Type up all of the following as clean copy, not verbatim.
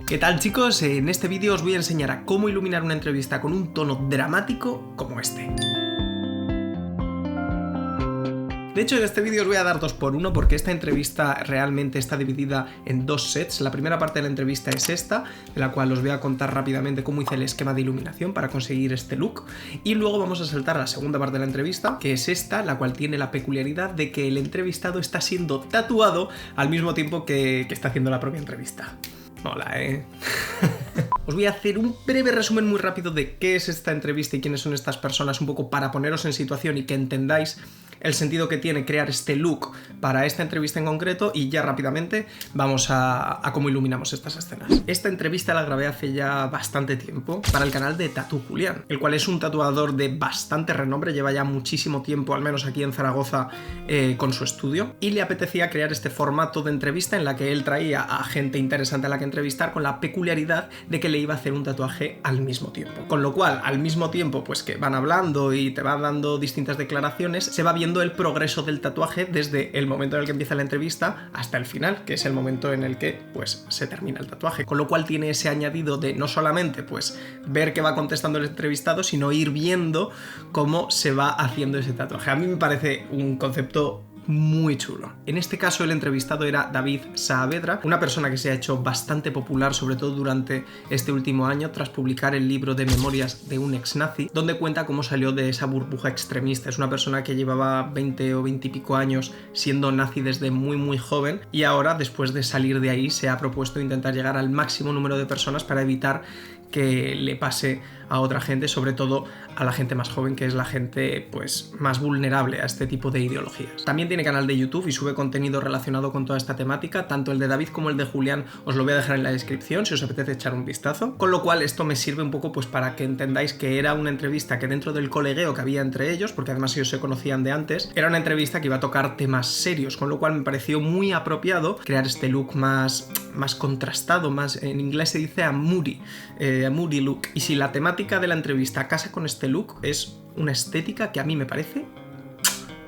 ¿Qué tal, chicos? En este vídeo os voy a enseñar a cómo iluminar una entrevista con un tono dramático como este. De hecho, en este vídeo os voy a dar 2x1 porque esta entrevista realmente está dividida en dos sets. La primera parte de la entrevista es esta, de la cual os voy a contar rápidamente cómo hice el esquema de iluminación para conseguir este look. Y luego vamos a saltar a la segunda parte de la entrevista, que es esta, la cual tiene la peculiaridad de que el entrevistado está siendo tatuado al mismo tiempo que está haciendo la propia entrevista. Mola, ¿eh? Os voy a hacer un breve resumen muy rápido de qué es esta entrevista y quiénes son estas personas, un poco para poneros en situación y que entendáis el sentido que tiene crear este look para esta entrevista en concreto, y ya rápidamente vamos a cómo iluminamos estas escenas. Esta entrevista la grabé hace ya bastante tiempo para el canal de Tatu Julián, el cual es un tatuador de bastante renombre, lleva ya muchísimo tiempo, al menos aquí en Zaragoza, con su estudio, y le apetecía crear este formato de entrevista en la que él traía a gente interesante a la que entrevistar, con la peculiaridad de que le iba a hacer un tatuaje al mismo tiempo. Con lo cual, al mismo tiempo pues que van hablando y te van dando distintas declaraciones, se va viendo el progreso del tatuaje desde el momento en el que empieza la entrevista hasta el final, que es el momento en el que pues se termina el tatuaje. Con lo cual tiene ese añadido de no solamente pues ver qué va contestando el entrevistado, sino ir viendo cómo se va haciendo ese tatuaje. A mí me parece un concepto muy chulo. En este caso el entrevistado era David Saavedra, una persona que se ha hecho bastante popular, sobre todo durante este último año, tras publicar el libro de Memorias de un ex nazi, donde cuenta cómo salió de esa burbuja extremista. Es una persona que llevaba 20 o 20 y pico años siendo nazi desde muy joven, y ahora, después de salir de ahí, se ha propuesto intentar llegar al máximo número de personas para evitar que le pase a otra gente, sobre todo a la gente más joven, que es la gente pues más vulnerable a este tipo de ideologías. También tiene canal de YouTube y sube contenido relacionado con toda esta temática, tanto el de David como el de Julián os lo voy a dejar en la descripción si os apetece echar un vistazo, con lo cual esto me sirve un poco pues para que entendáis que era una entrevista que, dentro del colegueo que había entre ellos, porque además ellos se conocían de antes, era una entrevista que iba a tocar temas serios, con lo cual me pareció muy apropiado crear este look más contrastado, más, en inglés se dice a moody look. Y si la temática de la entrevista casa con este look, es una estética que a mí me parece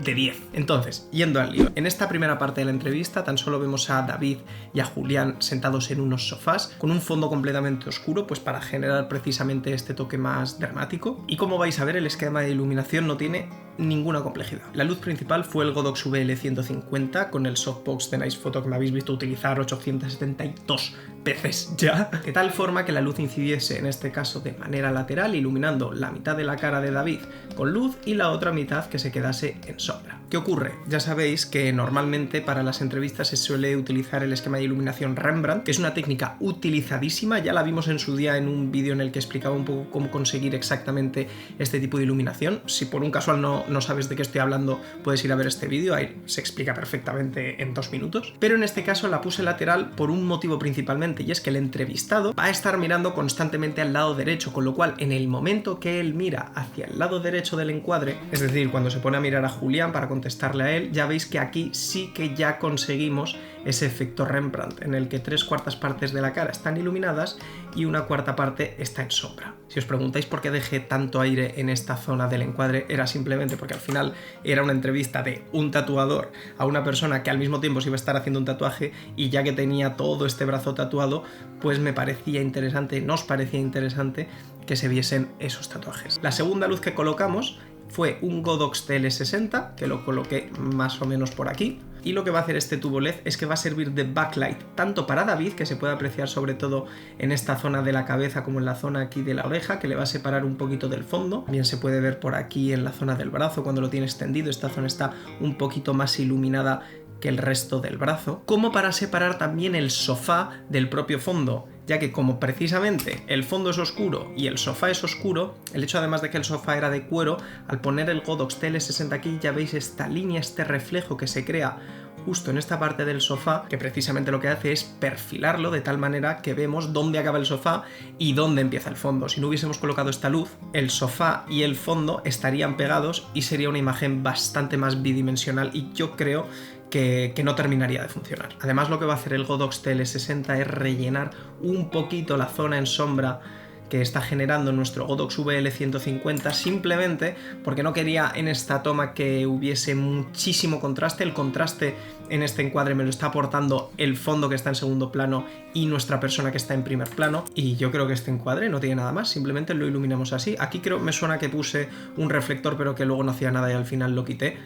de 10. Entonces, yendo al lío. En esta primera parte de la entrevista tan solo vemos a David y a Julián sentados en unos sofás con un fondo completamente oscuro, pues para generar precisamente este toque más dramático. Y como vais a ver, el esquema de iluminación no tiene ninguna complejidad. La luz principal fue el Godox VL150 con el softbox de Nice Photo que me habéis visto utilizar 872 veces ya, de tal forma que la luz incidiese en este caso de manera lateral, iluminando la mitad de la cara de David con luz y la otra mitad que se quedase en sombra. ¿Qué ocurre? Ya sabéis que normalmente para las entrevistas se suele utilizar el esquema de iluminación Rembrandt, que es una técnica utilizadísima, ya la vimos en su día en un vídeo en el que explicaba un poco cómo conseguir exactamente este tipo de iluminación. Si por un casual no sabes de qué estoy hablando, puedes ir a ver este vídeo, ahí se explica perfectamente en 2 minutos. Pero en este caso la puse lateral por un motivo principalmente, y es que el entrevistado va a estar mirando constantemente al lado derecho, con lo cual en el momento que él mira hacia el lado derecho del encuadre, es decir, cuando se pone a mirar a Julián para contestarle a él, ya veis que aquí sí que ya conseguimos ese efecto Rembrandt, en el que 3/4 partes de la cara están iluminadas y 1/4 parte está en sombra. Si os preguntáis por qué dejé tanto aire en esta zona del encuadre, era simplemente porque al final era una entrevista de un tatuador a una persona que al mismo tiempo se iba a estar haciendo un tatuaje, y ya que tenía todo este brazo tatuado, pues me parecía interesante, nos parecía interesante que se viesen esos tatuajes. La segunda luz que colocamos fue un Godox TL60, que lo coloqué más o menos por aquí, y lo que va a hacer este tubo LED es que va a servir de backlight tanto para David, que se puede apreciar sobre todo en esta zona de la cabeza como en la zona aquí de la oreja, que le va a separar un poquito del fondo. También se puede ver por aquí en la zona del brazo cuando lo tiene extendido, esta zona está un poquito más iluminada que el resto del brazo, como para separar también el sofá del propio fondo, ya que como precisamente el fondo es oscuro y el sofá es oscuro, el hecho además de que el sofá era de cuero, al poner el Godox TL60 aquí ya veis esta línea, este reflejo que se crea justo en esta parte del sofá, que precisamente lo que hace es perfilarlo de tal manera que vemos dónde acaba el sofá y dónde empieza el fondo. Si no hubiésemos colocado esta luz, el sofá y el fondo estarían pegados y sería una imagen bastante más bidimensional, y yo creo que no terminaría de funcionar. Además, lo que va a hacer el Godox TL60 es rellenar un poquito la zona en sombra que está generando nuestro Godox VL150 simplemente porque no quería en esta toma que hubiese muchísimo contraste. El contraste en este encuadre me lo está aportando el fondo que está en segundo plano y nuestra persona que está en primer plano, y yo creo que este encuadre no tiene nada más, simplemente lo iluminamos así. Aquí me suena que puse un reflector pero que luego no hacía nada y al final lo quité,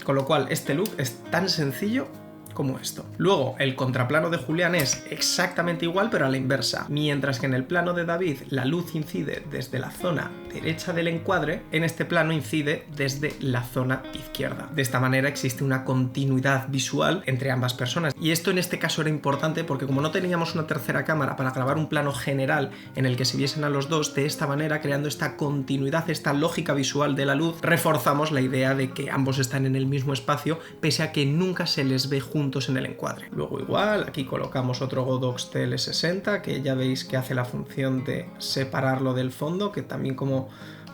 con lo cual este look es tan sencillo como esto. Luego, el contraplano de Julián es exactamente igual, pero a la inversa. Mientras que en el plano de David la luz incide desde la zona derecha del encuadre, en este plano incide desde la zona izquierda. De esta manera existe una continuidad visual entre ambas personas. Y esto en este caso era importante porque como no teníamos una tercera cámara para grabar un plano general en el que se viesen a los dos, de esta manera, creando esta continuidad, esta lógica visual de la luz, reforzamos la idea de que ambos están en el mismo espacio, pese a que nunca se les ve juntos en el encuadre. Luego igual, aquí colocamos otro Godox TL60 que ya veis que hace la función de separarlo del fondo, que también como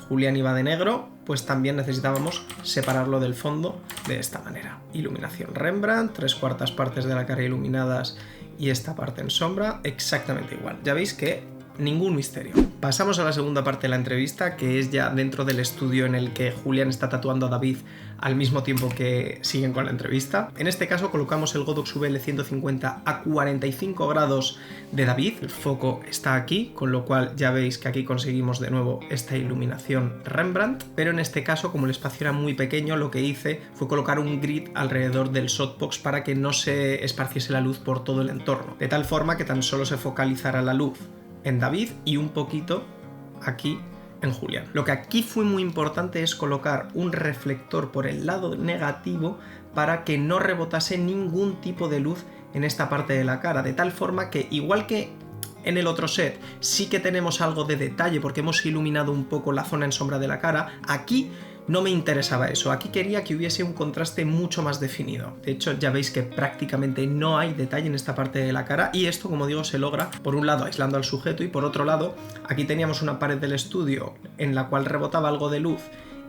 Julián iba de negro, pues también necesitábamos separarlo del fondo de esta manera. Iluminación Rembrandt, 3/4 partes de la cara iluminadas y esta parte en sombra, exactamente igual. Ya veis que ningún misterio. Pasamos a la segunda parte de la entrevista, que es ya dentro del estudio en el que Julián está tatuando a David al mismo tiempo que siguen con la entrevista. En este caso colocamos el Godox VL150 a 45 grados de David, el foco está aquí, con lo cual ya veis que aquí conseguimos de nuevo esta iluminación Rembrandt, pero en este caso, como el espacio era muy pequeño, lo que hice fue colocar un grid alrededor del softbox para que no se esparciese la luz por todo el entorno, de tal forma que tan solo se focalizara la luz en David y un poquito aquí en Julián. Lo que aquí fue muy importante es colocar un reflector por el lado negativo para que no rebotase ningún tipo de luz en esta parte de la cara, de tal forma que igual que en el otro set sí que tenemos algo de detalle porque hemos iluminado un poco la zona en sombra de la cara, aquí no me interesaba eso, aquí quería que hubiese un contraste mucho más definido. De hecho, ya veis que prácticamente no hay detalle en esta parte de la cara y esto, como digo, se logra por un lado aislando al sujeto y por otro lado, aquí teníamos una pared del estudio en la cual rebotaba algo de luz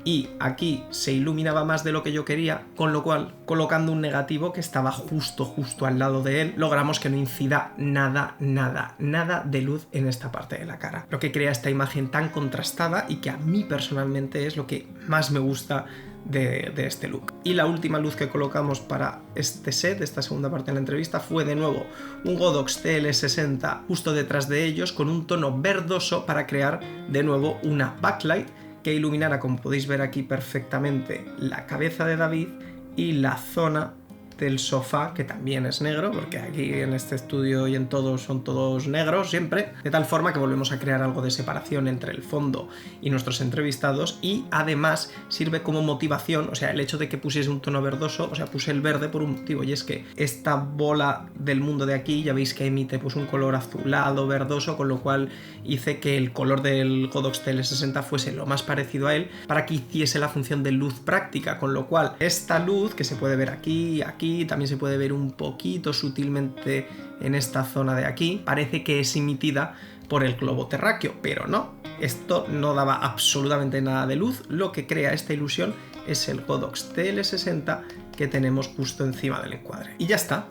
y aquí se iluminaba más de lo que yo quería, con lo cual, colocando un negativo que estaba justo al lado de él, logramos que no incida nada de luz en esta parte de la cara. Lo que crea esta imagen tan contrastada y que a mí personalmente es lo que más me gusta de este look. Y la última luz que colocamos para este set, esta segunda parte de la entrevista, fue de nuevo un Godox TL60 justo detrás de ellos con un tono verdoso para crear de nuevo una backlight que iluminara, como podéis ver aquí perfectamente, la cabeza de David y la zona del sofá, que también es negro, porque aquí en este estudio y en todos son todos negros siempre, de tal forma que volvemos a crear algo de separación entre el fondo y nuestros entrevistados, y además sirve como motivación, o sea, el hecho de que pusiese un tono verdoso, o sea, puse el verde por un motivo, y es que esta bola del mundo de aquí, ya veis que emite pues un color azulado, verdoso, con lo cual hice que el color del Godox TL60 fuese lo más parecido a él, para que hiciese la función de luz práctica, con lo cual esta luz, que se puede ver aquí, también se puede ver un poquito sutilmente en esta zona de aquí, parece que es emitida por el globo terráqueo, pero no, esto no daba absolutamente nada de luz, lo que crea esta ilusión es el Godox TL60 que tenemos justo encima del encuadre. Y ya está,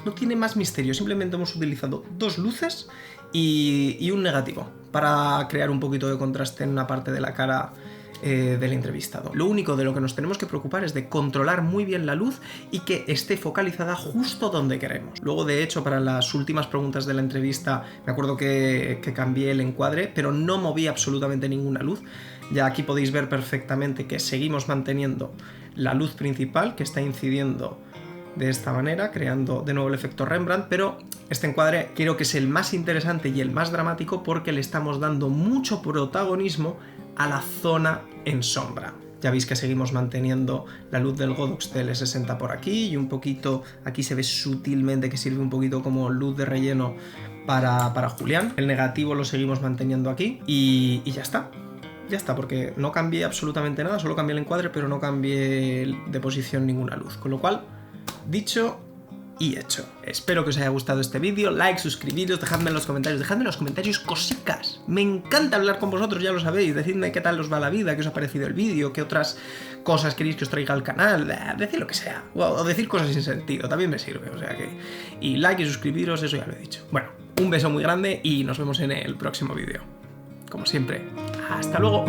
no tiene más misterio, simplemente hemos utilizado dos luces y un negativo para crear un poquito de contraste en una parte de la cara del entrevistado. Lo único de lo que nos tenemos que preocupar es de controlar muy bien la luz y que esté focalizada justo donde queremos. Luego, de hecho, para las últimas preguntas de la entrevista me acuerdo que cambié el encuadre, pero no moví absolutamente ninguna luz. Ya aquí podéis ver perfectamente que seguimos manteniendo la luz principal que está incidiendo de esta manera, creando de nuevo el efecto Rembrandt, pero este encuadre creo que es el más interesante y el más dramático porque le estamos dando mucho protagonismo a la zona en sombra. Ya veis que seguimos manteniendo la luz del Godox TL60 por aquí y un poquito, aquí se ve sutilmente que sirve un poquito como luz de relleno para Julián. El negativo lo seguimos manteniendo aquí y ya está. Ya está, porque no cambié absolutamente nada, solo cambié el encuadre, pero no cambié de posición ninguna luz. Con lo cual, dicho y hecho. Espero que os haya gustado este vídeo, like, suscribiros, dejadme en los comentarios cositas. Me encanta hablar con vosotros, ya lo sabéis, decidme qué tal os va la vida, qué os ha parecido el vídeo, qué otras cosas queréis que os traiga al canal, decir lo que sea, o decir cosas sin sentido, también me sirve, o sea que... Y like y suscribiros, eso ya lo he dicho. Bueno, Un beso muy grande y nos vemos en el próximo vídeo. Como siempre, ¡hasta luego!